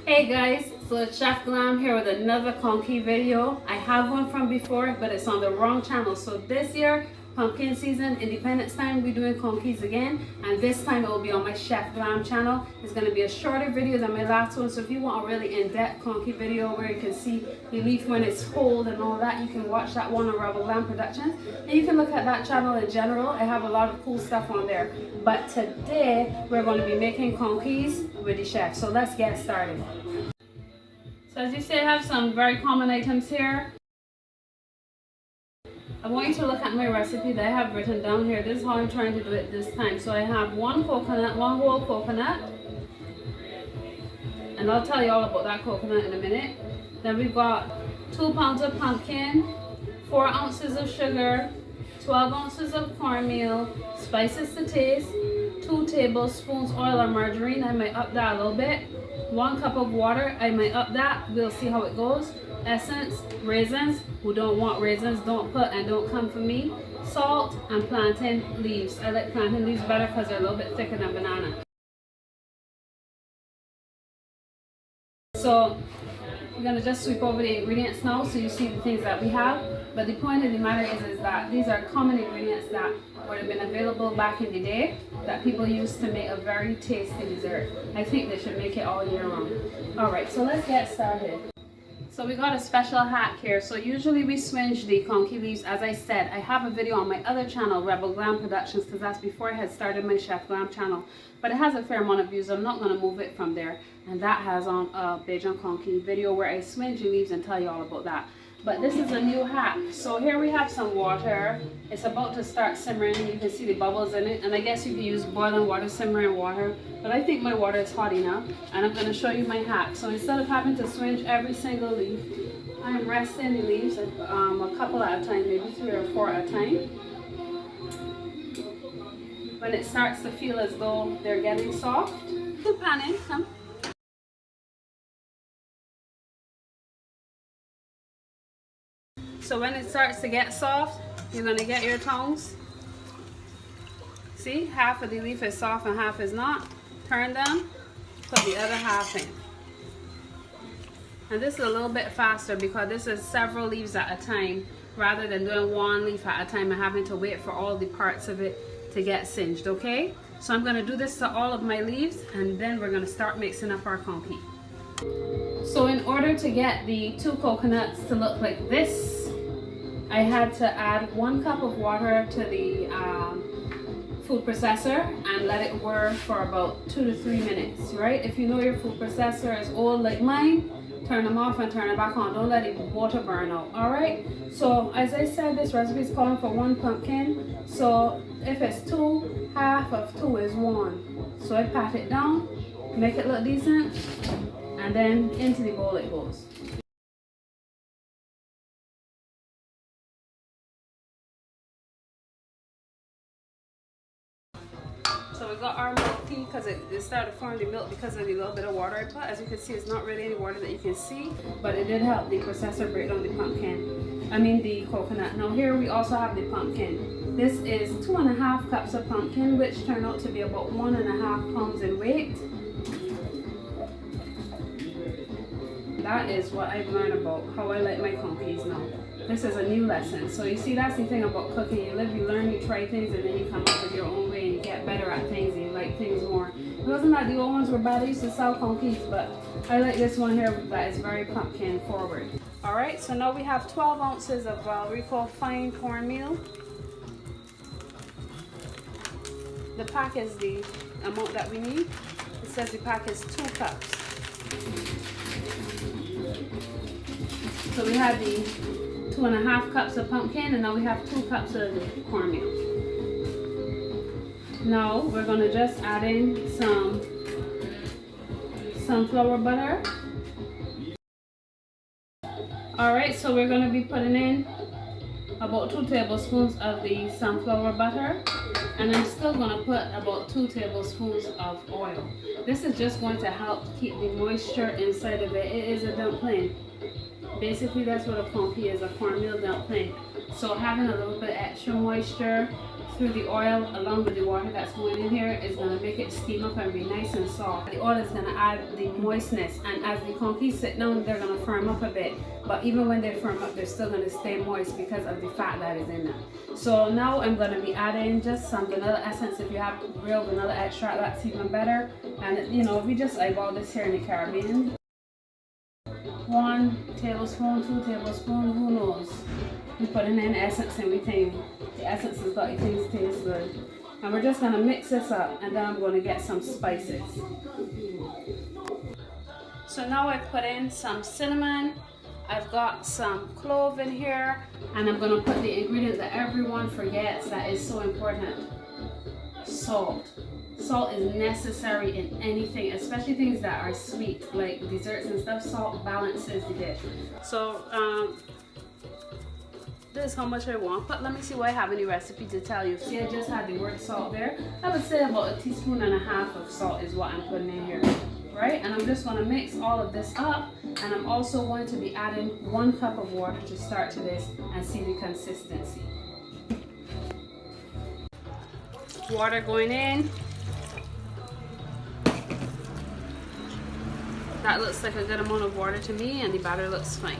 Hey guys, so it's Chef Glam here with another conky video. I have one from before, but it's on the wrong channel. So this year, pumpkin season, Independence time, we're doing conkies again. And this time it will be on my Chef Glam channel. It's going to be a shorter video than my last one. So if you want a really in-depth conky video where you can see the leaf when it's whole and all that, you can watch that one on Rebel Glam Productions. And you can look at that channel in general. I have a lot of cool stuff on there. But today, we're going to be making conkies with the chef. So let's get started. So as you see, I have some very common items here. I want you to look at my recipe that I have written down here. This is how I'm trying to do it this time. So I have one coconut, one whole coconut. And I'll tell you all about that coconut in a minute. Then we've got 2 pounds of pumpkin, 4 ounces of sugar, 12 ounces of cornmeal, spices to taste, 2 tablespoons oil or margarine. I might up that a little bit. 1 cup of water, I might up that, we'll see how it goes. Essence, raisins, who don't want raisins, don't put and don't come for me. Salt and plantain leaves. I like plantain leaves better because they're a little bit thicker than banana. So we're going to just sweep over the ingredients now so you see the things that we have. But the point of the matter is that these are common ingredients that would have been available back in the day that people used to make a very tasty dessert. I think they should make it all year round. Alright, so let's get started. So we got a special hack here. So usually we swinge the conky leaves. As I said, I have a video on my other channel, Rebel Glam Productions, because that's before I had started my Chef Glam channel. But it has a fair amount of views. I'm not going to move it from there. And that has on a Bajan conky video where I swinge the leaves and tell you all about that. But this is a new hack. So here we have some water. It's about to start simmering. You can see the bubbles in it. And I guess you can use boiling water, simmering water. But I think my water is hot enough. And I'm going to show you my hack. So instead of having to swinge every single leaf, I'm resting the leaves a couple at a time, maybe 3 or 4 at a time. When it starts to feel as though they're getting soft, pan in, come. So when it starts to get soft, you're going to get your tongs. See, half of the leaf is soft and half is not. Turn them, put the other half in. And this is a little bit faster because this is several leaves at a time rather than doing 1 leaf at a time and having to wait for all the parts of it to get singed, okay? So I'm going to do this to all of my leaves and then we're going to start mixing up our conky. So in order to get the 2 coconuts to look like this, I had to add 1 cup of water to the food processor and let it whir for about 2 to 3 minutes, right? If you know your food processor is old like mine, turn them off and turn it back on. Don't let the water burn out, all right? So as I said, this recipe is calling for 1 pumpkin. So if it's 2, half of 2 is 1. So I pat it down, make it look decent, and then into the bowl it goes. So we got our milk tea because it started forming the milk because of the little bit of water I put. As you can see, it's not really any water that you can see, but it did help the processor break down the the coconut. Now here we also have the pumpkin. This is 2.5 cups of pumpkin, which turned out to be about 1.5 pounds in weight. That is what I've learned about how I like my conkies now. This is a new lesson. So you see, that's the thing about cooking. You live, you learn, you try things, and then you come up with your own way and you get better at things and you like things more. It wasn't that the old ones were bad. I used to sell conkies, but I like this one here that is very pumpkin forward. Alright, so now we have 12 ounces of what we call fine cornmeal. The pack is the amount that we need. It says the pack is 2 cups. So we have the 2.5 cups of pumpkin and now we have 2 cups of cornmeal. Now we're going to just add in some sunflower butter. Alright, so we're going to be putting in about 2 tablespoons of the sunflower butter, and I'm still going to put about 2 tablespoons of oil. This is just going to help keep the moisture inside of it. It is a dumpling. Basically, that's what a conky is, a cornmeal dumpling. So having a little bit extra moisture through the oil along with the water that's going in here is going to make it steam up and be nice and soft. The oil is going to add the moistness, and as the conkies sit down, they're going to firm up a bit. But even when they firm up, they're still going to stay moist because of the fat that is in them. So now I'm going to be adding just some vanilla essence. If you have real vanilla extract, that's even better. And you know, we just eyeball this here in the Caribbean. 1 tablespoon, 2 tablespoons, who knows? We putting in essence and we think the essence has got things taste good. And we're just gonna mix this up, and then I'm gonna get some spices. So now I put in some cinnamon. I've got some clove in here, and I'm gonna put the ingredient that everyone forgets that is so important: salt. Salt is necessary in anything, especially things that are sweet, like desserts and stuff. Salt balances the dish. So this is how much I want, but let me see what I have in the recipe to tell you. See, I just had the word salt there. I would say about 1.5 teaspoons of salt is what I'm putting in here, right? And I'm just going to mix all of this up, and I'm also going to be adding 1 cup of water to start to this and see the consistency. Water going in. That looks like a good amount of water to me, and the batter looks fine.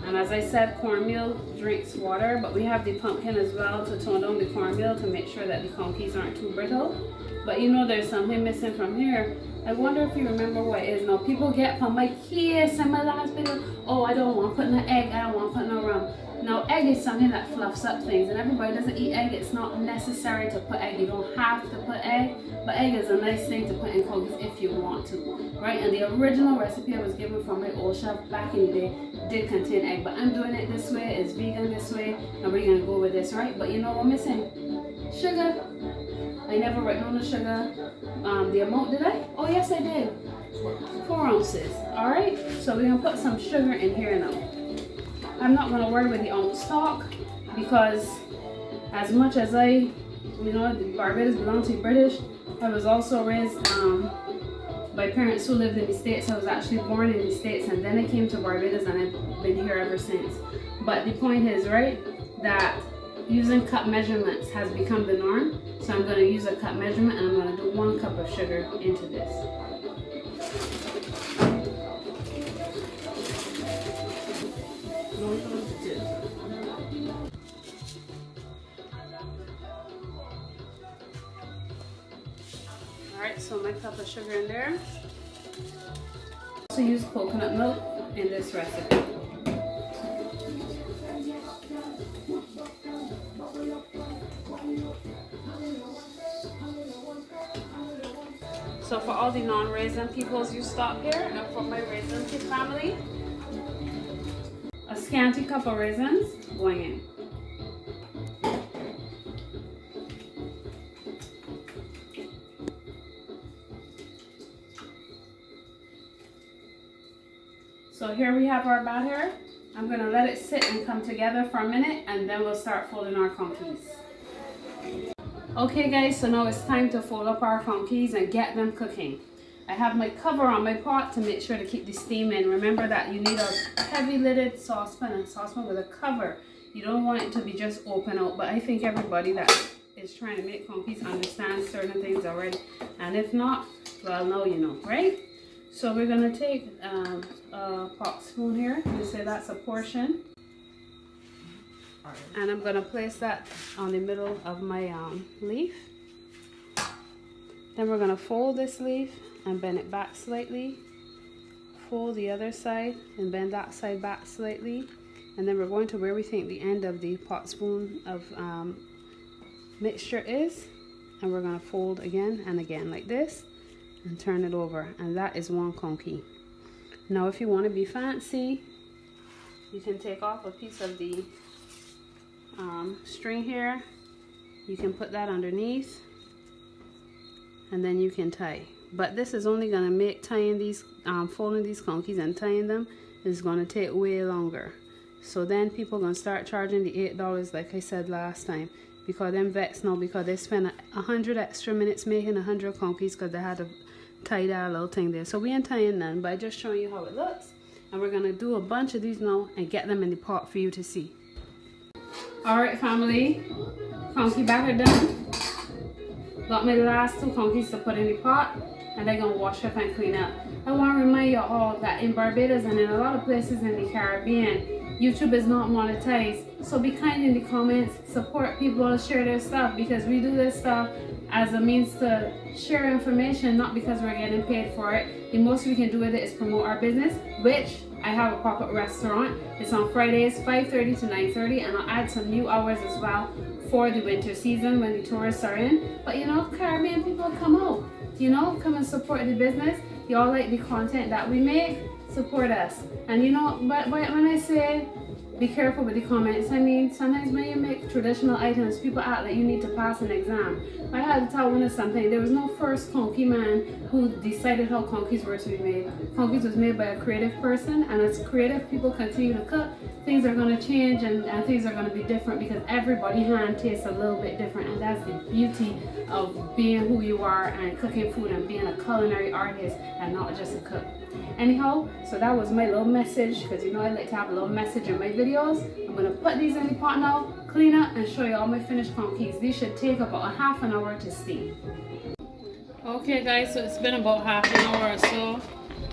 And as I said, cornmeal drinks water, but we have the pumpkin as well to tone down the cornmeal to make sure that the conkies aren't too brittle. But you know, there's something missing from here. I wonder if you remember what it is. Now, people get from my kids in my last video, oh, I don't want to put no egg, I don't want to put no rum. Now, egg is something that fluffs up things, and everybody doesn't eat egg. It's not necessary to put egg. You don't have to put egg, but egg is a nice thing to put in conkies if you want to, right? And the original recipe I was given from my old chef back in the day did contain egg, but I'm doing it this way. It's vegan this way, and we're gonna go with this, right? But you know what I'm missing? Sugar. I never written on the sugar. The amount, did I? Oh yes, I did. 4 ounces. All right. So we're gonna put some sugar in here now. I'm not going to worry with the ounce stock, because as much as you know, the Barbados belongs to the British, I was also raised by parents who lived in the States. I was actually born in the States, and then I came to Barbados, and I've been here ever since. But the point is, right, that using cup measurements has become the norm. So I'm going to use a cup measurement, and I'm going to do 1 cup of sugar into this. Alright, so my cup of sugar in there. Also use coconut milk in this recipe. So for all the non-raisin peoples, you stop here, and for my raisin family, a scanty cup of raisins going in. So here we have our batter. I'm going to let it sit and come together for a minute, and then we'll start folding our conkies. Okay guys, so now it's time to fold up our conkies and get them cooking. I have my cover on my pot to make sure to keep the steam in. Remember that you need a heavy lidded saucepan, and saucepan with a cover. You don't want it to be just open out, but I think everybody that is trying to make conkies understands certain things already. And if not, well, now you know, right? So we're going to take a pot spoon here. You say that's a portion. And I'm going to place that on the middle of my leaf. Then we're going to fold this leaf and bend it back slightly. Fold the other side and bend that side back slightly. And then we're going to where we think the end of the pot spoon of mixture is. And we're going to fold again and again like this and turn it over. And that is 1 conkie. Now if you want to be fancy, you can take off a piece of the string here. You can put that underneath, and then you can tie. But this is only going to make tying these, folding these conkies and tying them is going to take way longer. So then people are going to start charging the $8 like I said last time, because them vets now, because they spent 100 extra minutes making 100 conkies because they had to tie that little thing there. So we ain't tying none, but I just showing you how it looks. And we're going to do a bunch of these now and get them in the pot for you to see. Alright family, conky batter done. Got my last 2 conkies to put in the pot, and they're gonna wash up and clean up. I want to remind you all that in Barbados and in a lot of places in the Caribbean, YouTube is not monetized. So be kind in the comments, support people, share their stuff, because we do this stuff as a means to share information, not because we're getting paid for it. The most we can do with it is promote our business, which I have a pop-up restaurant. It's on Fridays 5:30 to 9:30, and I'll add some new hours as well for the winter season when the tourists are in. But you know, Caribbean people come out, you know, come and support the business. Y'all like the content that we make, support us. And you know, but when I say be careful with the comments, I mean, sometimes when you make traditional items, people act like you need to pass an exam. I had to tell one of something. There was no first conky man who decided how conkies were to be made. Conkies was made by a creative person, and as creative people continue to cook, things are going to change and things are going to be different, because everybody's hand tastes a little bit different, and that's the beauty of being who you are and cooking food and being a culinary artist and not just a cook. Anyhow, so that was my little message, because you know I like to have a little message in my videos. I'm going to put these in the pot now, clean up, and show you all my finished conkies. These should take about a half an hour to steam. Okay guys, so it's been about half an hour or so.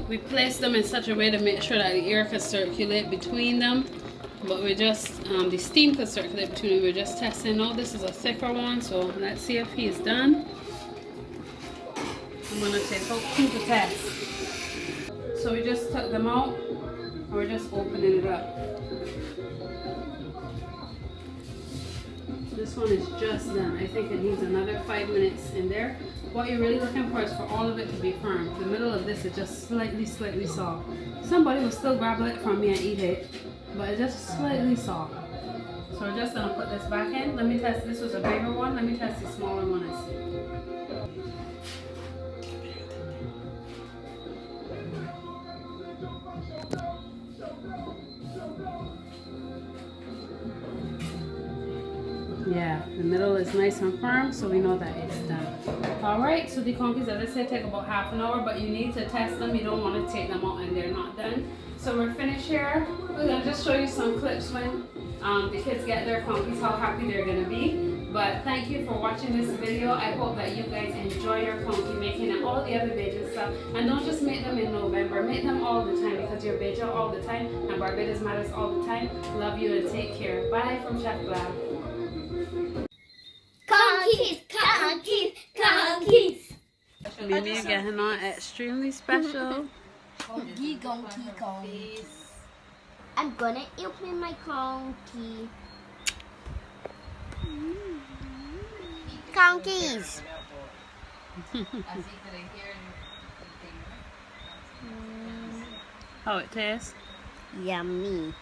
We placed them in such a way to make sure that the air could circulate between them, but we just, the steam could circulate between them. We're just testing. Now this is a thicker one, so let's see if he's done. I'm going to take out 2 to test. So we just took them out, and we're just opening it up. This one is just done. I think it needs another 5 minutes in there. What you're really looking for is for all of it to be firm. The middle of this is just slightly soft. Somebody will still grab it from me and eat it, but it's just slightly soft. So we're just gonna put this back in. Let me test. This was a bigger one. Let me test the smaller one and see. Yeah, the middle is nice and firm, so we know that it's done. Alright, so the conkies, as I said, take about half an hour, but you need to test them. You don't want to take them out and they're not done. So we're finished here. We're going to just show you some clips when the kids get their conkies, how happy they're going to be. But thank you for watching this video. I hope that you guys enjoy your conky making and all the other Bajan stuff. And don't just make them in November. Make them all the time, because you're Bajan all the time and Barbados matters all the time. Love you and take care. Bye from Chef Glam. Conkies, conkies, conkies. Lily getting on extremely special. Conky, conky, conkies. I'm gonna open my conky. Conkies. How it tastes? Yummy.